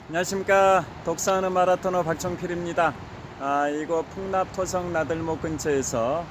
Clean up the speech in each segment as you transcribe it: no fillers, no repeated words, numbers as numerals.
안녕하십니까. 독서하는 마라토너 박종필입니다. 이곳 풍납토성 나들목 근처에서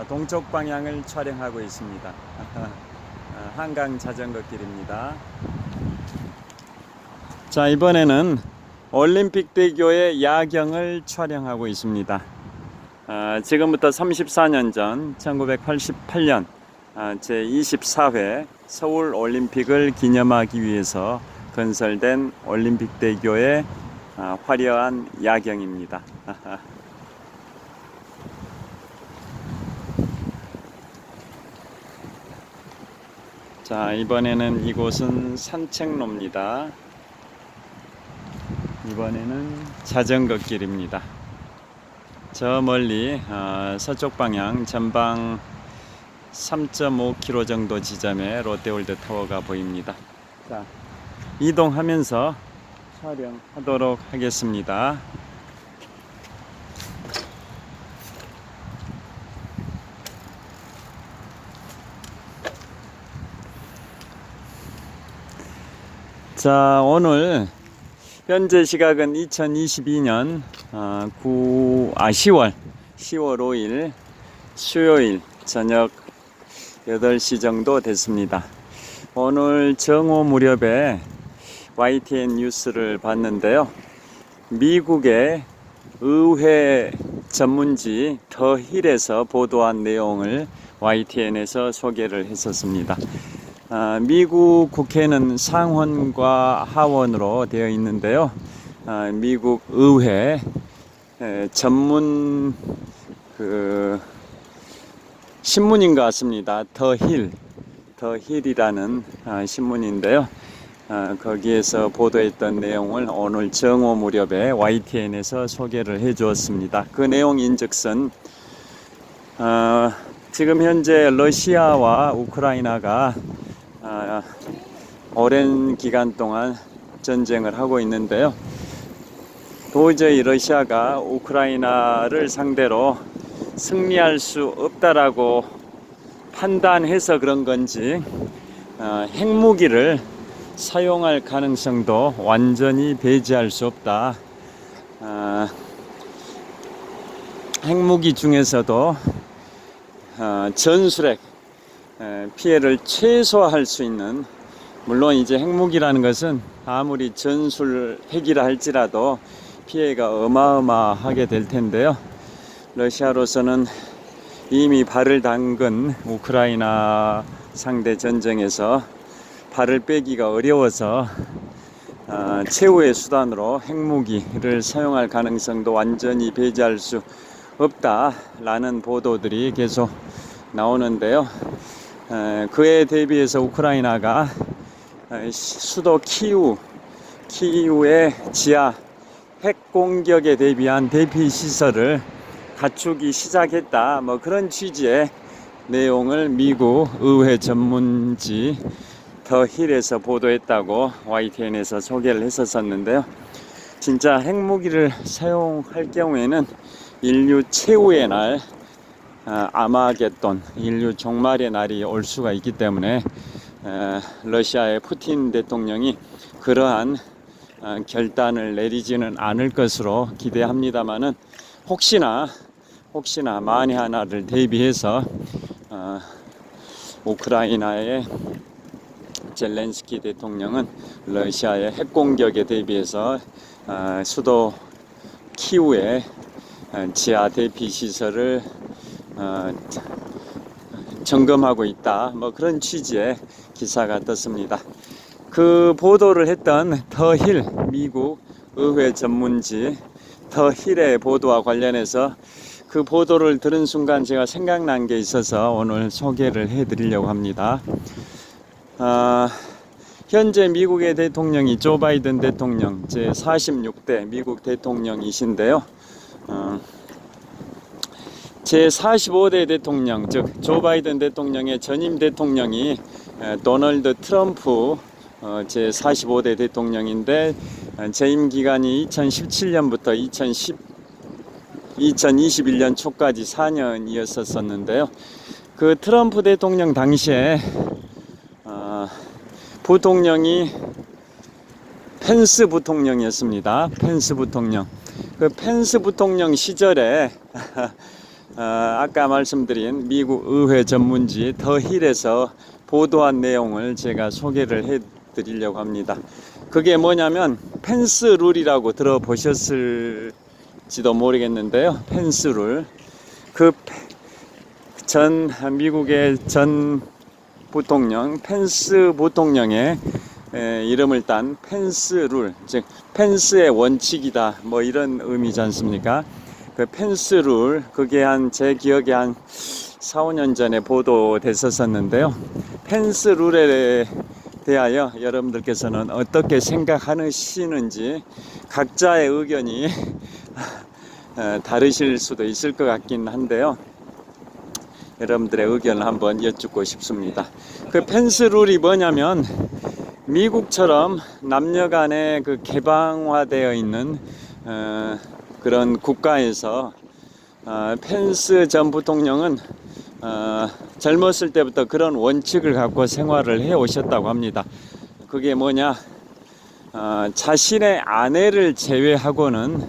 동쪽 방향을 촬영하고 있습니다. 한강 자전거길입니다. 자, 이번에는 올림픽대교의 야경을 촬영하고 있습니다. 지금부터 34년 전 1988년 제24회 서울 올림픽을 기념하기 위해서 건설된 올림픽대교의 화려한 야경입니다. 자, 이번에는 이곳은 산책로입니다. 이번에는 자전거 길입니다. 저 멀리 서쪽 방향 전방 3.5km 정도 지점에 롯데월드 타워가 보입니다. 자, 이동하면서 촬영하도록 하겠습니다. 자, 오늘 현재 시각은 2022년 10월 5일 수요일 저녁 8시 정도 됐습니다. 오늘 정오 무렵에 YTN 뉴스를 봤는데요. 미국의 의회 전문지 더 힐에서 보도한 내용을 YTN에서 소개를 했었습니다. 미국 국회는 상원과 하원으로 되어 있는데요. 미국 의회 전문 신문인 것 같습니다. 더 힐이라는 신문인데요. 거기에서 보도했던 내용을 오늘 정오 무렵에 YTN에서 소개를 해 주었습니다. 그 내용인즉슨 지금 현재 러시아와 우크라이나가 오랜 기간 동안 전쟁을 하고 있는데요. 도저히 러시아가 우크라이나를 상대로 승리할 수 없다라고 판단해서 그런 건지 핵무기를 사용할 가능성도 완전히 배제할 수 없다. 핵무기 중에서도 전술핵 피해를 최소화할 수 있는, 물론 이제 핵무기라는 것은 아무리 전술 핵이라 할지라도 피해가 어마어마하게 될 텐데요. 러시아로서는 이미 발을 담근 우크라이나 상대 전쟁에서 발을 빼기가 어려워서 최후의 수단으로 핵무기를 사용할 가능성도 완전히 배제할 수 없다라는 보도들이 계속 나오는데요. 그에 대비해서 우크라이나가 수도 키이우의 지하 핵 공격에 대비한 대피 시설을 갖추기 시작했다, 뭐 그런 취지의 내용을 미국 의회 전문지 더 힐에서 보도했다고 YTN에서 소개를 했었는데요. 진짜 핵무기를 사용할 경우에는 인류 최후의 날, 아마겟돈, 인류 종말의 날이 올 수가 있기 때문에 러시아의 푸틴 대통령이 그러한 결단을 내리지는 않을 것으로 기대합니다마는 혹시나 만에 하나를 대비해서 우크라이나의 젤렌스키 대통령은 러시아의 핵공격에 대비해서 수도 키우의 지하 대피 시설을 점검하고 있다, 뭐 그런 취지의 기사가 떴습니다. 그 보도를 했던 더 힐, 미국 의회 전문지 더 힐의 보도와 관련해서 그 보도를 들은 순간 제가 생각난 게 있어서 오늘 소개를 해 드리려고 합니다. 현재 미국의 대통령이 조 바이든 대통령, 제 46대 미국 대통령이신데요. 제 45대 대통령, 즉 조 바이든 대통령의 전임 대통령이 도널드 트럼프 제 45대 대통령인데, 재임 기간이 2017년부터 2021년 초까지 4년이었었는데요. 그 트럼프 대통령 당시에 부통령이 펜스 부통령이었습니다. 펜스 부통령. 그 펜스 부통령 시절에 아까 말씀드린 미국 의회 전문지 더 힐에서 보도한 내용을 제가 소개를 해 드리려고 합니다. 그게 뭐냐면 펜스 룰이라고 들어보셨을지도 모르겠는데요. 펜스 룰. 미국의 전 부통령 펜스 부통령의 이름을 딴 펜스 룰, 즉 펜스의 원칙이다, 뭐 이런 의미지 않습니까? 그 펜스 룰, 그게 제 기억에 한 4, 5년 전에 보도됐었는데요. 펜스 룰에 대하여 여러분들께서는 어떻게 생각하시는지 각자의 의견이 다르실 수도 있을 것 같긴 한데요. 여러분들의 의견을 한번 여쭙고 싶습니다. 그 펜스 룰이 뭐냐면 미국처럼 남녀 간에 그 개방화되어 있는 그런 국가에서 펜스 전 부통령은 젊었을 때부터 그런 원칙을 갖고 생활을 해 오셨다고 합니다. 그게 뭐냐, 자신의 아내를 제외하고는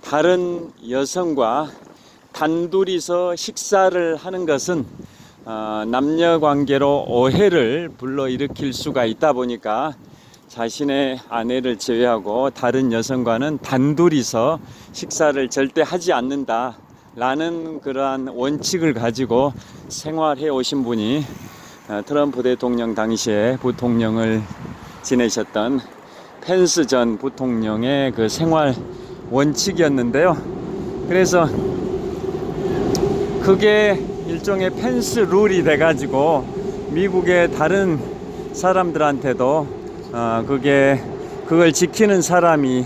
다른 여성과 단둘이서 식사를 하는 것은 남녀 관계로 오해를 불러일으킬 수가 있다 보니까 자신의 아내를 제외하고 다른 여성과는 단둘이서 식사를 절대 하지 않는다 라는 그러한 원칙을 가지고 생활해 오신 분이 트럼프 대통령 당시에 부통령을 지내셨던 펜스 전 부통령의 그 생활 원칙이었는데요. 그래서 그게 일종의 펜스 룰이 돼가지고 미국의 다른 사람들한테도 그걸 지키는 사람이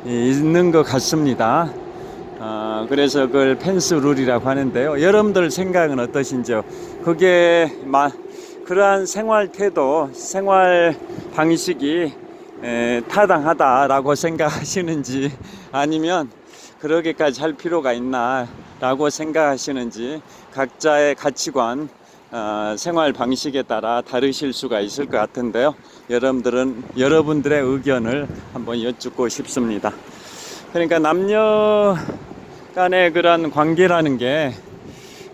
있는 것 같습니다. 그래서 그걸 펜스 룰이라고 하는데요. 여러분들 생각은 어떠신지요? 그게 그러한 생활 태도, 생활 방식이 타당하다라고 생각하시는지, 아니면 그러기까지 할 필요가 있나 라고 생각하시는지, 각자의 가치관, 생활 방식에 따라 다르실 수가 있을 것 같은데요. 여러분들의 의견을 한번 여쭙고 싶습니다. 그러니까 남녀 간의 그런 관계라는 게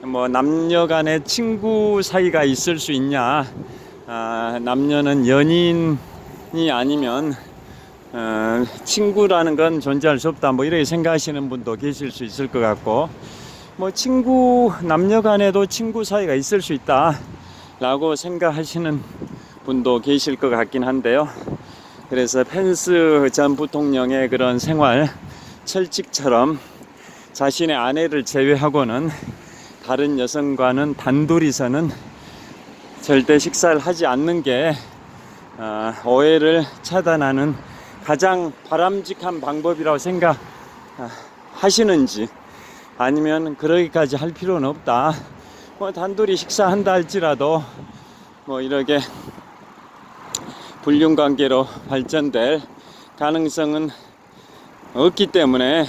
뭐 남녀 간의 친구 사이가 있을 수 있냐, 남녀는 연인이 아니면 친구라는 건 존재할 수 없다, 뭐 이렇게 생각하시는 분도 계실 수 있을 것 같고, 뭐 남녀 간에도 친구 사이가 있을 수 있다 라고 생각하시는 분도 계실 것 같긴 한데요. 그래서 펜스 전 부통령의 그런 생활 철칙처럼 자신의 아내를 제외하고는 다른 여성과는 단둘이서는 절대 식사를 하지 않는 게 오해를 차단하는 가장 바람직한 방법이라고 생각하시는지, 아니면 그러기까지 할 필요는 없다, 뭐 단둘이 식사한다 할지라도 뭐 이렇게 불륜관계로 발전될 가능성은 없기 때문에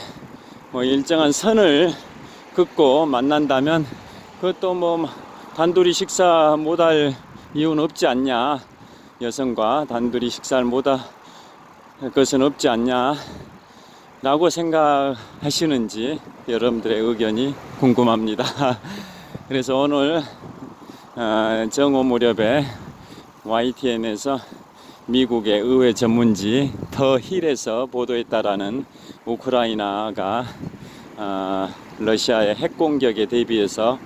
뭐 일정한 선을 긋고 만난다면 그것도 뭐 단둘이 식사 못할 이유는 없지 않냐, 여성과 단둘이 식사를 못할 것은 없지 않냐 라고 생각하시는지 여러분들의 의견이 궁금합니다. 그래서 오늘 정오 무렵에 YTN에서 미국의 의회 전문지 더 힐에서 보도했다라는 우크라이나가 러시아의 핵 공격에 대비해서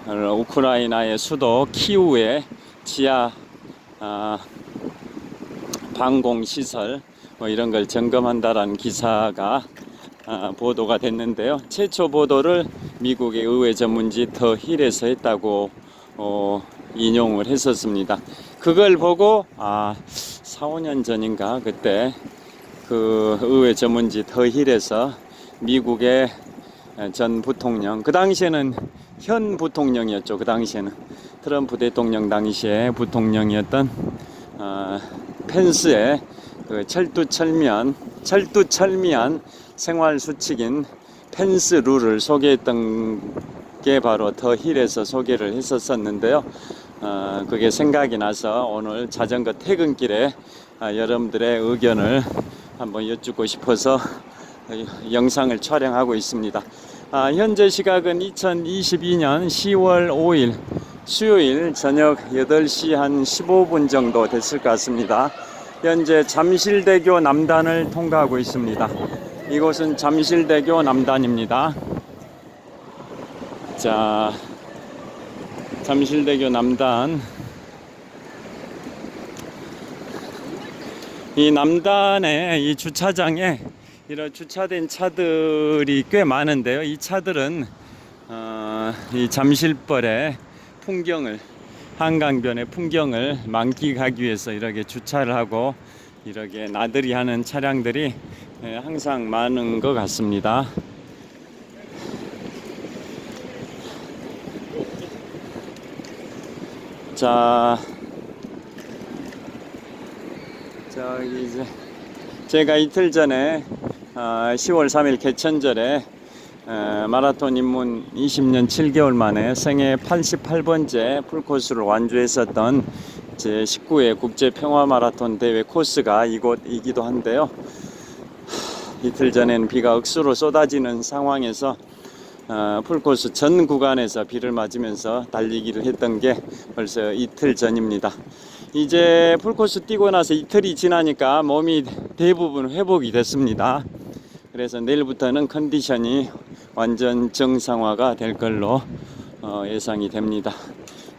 우크라이나의 수도 키우의 지하 방공 시설 뭐 이런 걸 점검한다라는 기사가 보도가 됐는데요. 최초 보도를 미국의 의회 전문지 더 힐에서 했다고 인용을 했었습니다. 그걸 보고 4, 5년 전인가 그때 그 의회 전문지 더 힐에서 미국의 전 부통령, 그 당시에는 현 부통령이었죠. 그 당시에는 트럼프 대통령 당시에 부통령이었던 펜스의 그 철두철미한 생활 수칙인 펜스 룰을 소개했던 게 바로 더 힐에서 소개를 했었는데요. 그게 생각이 나서 오늘 자전거 퇴근길에 여러분들의 의견을 한번 여쭙고 싶어서 영상을 촬영하고 있습니다. 현재 시각은 2022년 10월 5일 수요일 저녁 8시 한 15분 정도 됐을 것 같습니다. 현재 잠실대교 남단을 통과하고 있습니다. 이곳은 잠실대교 남단입니다. 자, 잠실대교 남단. 이 남단에 이 주차장에 이런 주차된 차들이 꽤 많은데요. 이 차들은 이 잠실벌의 풍경을, 한강변의 풍경을 만끽하기 위해서 이렇게 주차를 하고 이렇게 나들이 하는 차량들이 항상 많은 것 같습니다. 자, 저기 이제 제가 이틀 전에 10월 3일 개천절에 마라톤 입문 20년 7개월 만에 생애 88번째 풀코스를 완주했었던 제 19회 국제평화마라톤 대회 코스가 이곳이기도 한데요. 이틀 전에는 비가 억수로 쏟아지는 상황에서 풀코스 전 구간에서 비를 맞으면서 달리기를 했던 게 벌써 이틀 전입니다. 이제 풀코스 뛰고 나서 이틀이 지나니까 몸이 대부분 회복이 됐습니다. 그래서 내일부터는 컨디션이 완전 정상화가 될 걸로 예상이 됩니다.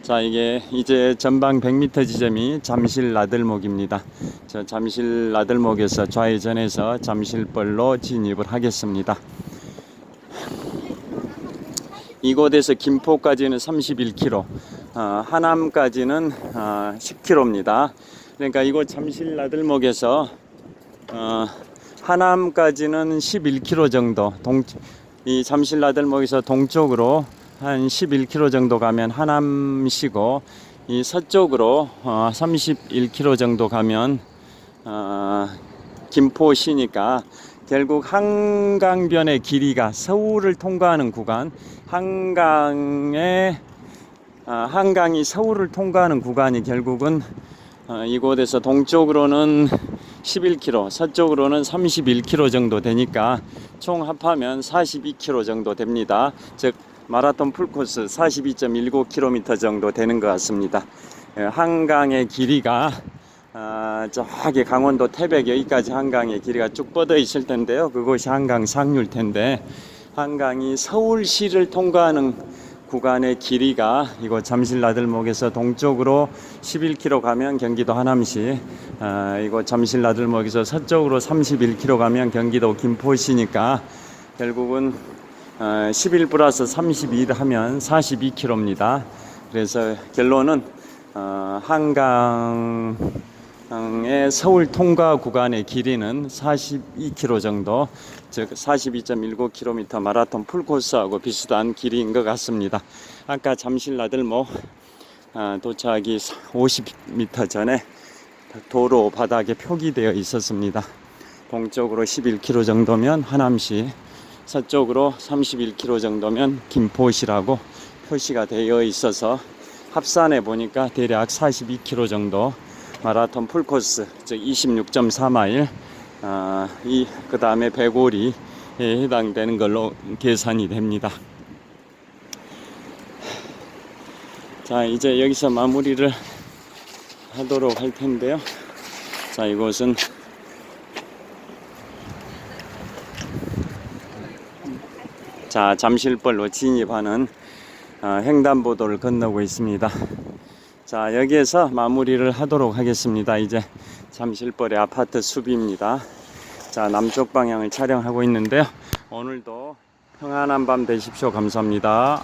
자, 이게 이제 전방 100m 지점이 잠실 나들목입니다. 저 잠실 나들목에서 좌회전해서 잠실벌로 진입을 하겠습니다. 이곳에서 김포까지는 31km, 하남까지는 10km입니다. 그러니까 이곳 잠실 나들목에서 하남까지는 11km 정도, 이 잠실 나들목에서 동쪽으로 한 11km 정도 가면 하남시고, 이 서쪽으로 31km 정도 가면 김포시니까 결국 한강변의 길이가 서울을 통과하는 구간, 한강이 서울을 통과하는 구간이 결국은 이곳에서 동쪽으로는 11km, 서쪽으로는 31km 정도 되니까 총 합하면 42km 정도 됩니다. 즉 마라톤 풀코스 42.19km 정도 되는 것 같습니다. 한강의 길이가 저기 강원도 태백 여기까지 한강의 길이가 쭉 뻗어 있을 텐데요. 그곳이 한강 상류일 텐데, 한강이 서울시를 통과하는 구간의 길이가 이곳 잠실 나들목에서 동쪽으로 11km 가면 경기도 하남시, 이곳 잠실 나들목에서 서쪽으로 31km 가면 경기도 김포시니까 결국은 11 플러스 31 하면 42km입니다. 그래서 결론은 한강의 서울 통과 구간의 길이는 42km 정도, 즉 42.19km 마라톤 풀코스하고 비슷한 길이인 것 같습니다. 아까 잠실 나들목 도착이 50m 전에 도로 바닥에 표기되어 있었습니다. 동쪽으로 11km 정도면 하남시, 서쪽으로 31km 정도면 김포시라고 표시가 되어 있어서 합산해 보니까 대략 42km 정도 마라톤 풀코스, 즉 26.4마일, 그 다음에 백오리에 해당되는 걸로 계산이 됩니다. 자, 이제 여기서 마무리를 하도록 할 텐데요. 자, 이곳은 잠실벌로 진입하는 횡단보도를 건너고 있습니다. 자, 여기에서 마무리를 하도록 하겠습니다. 이제 잠실벌의 아파트 숲입니다. 자, 남쪽 방향을 촬영하고 있는데요. 오늘도 평안한 밤 되십시오. 감사합니다.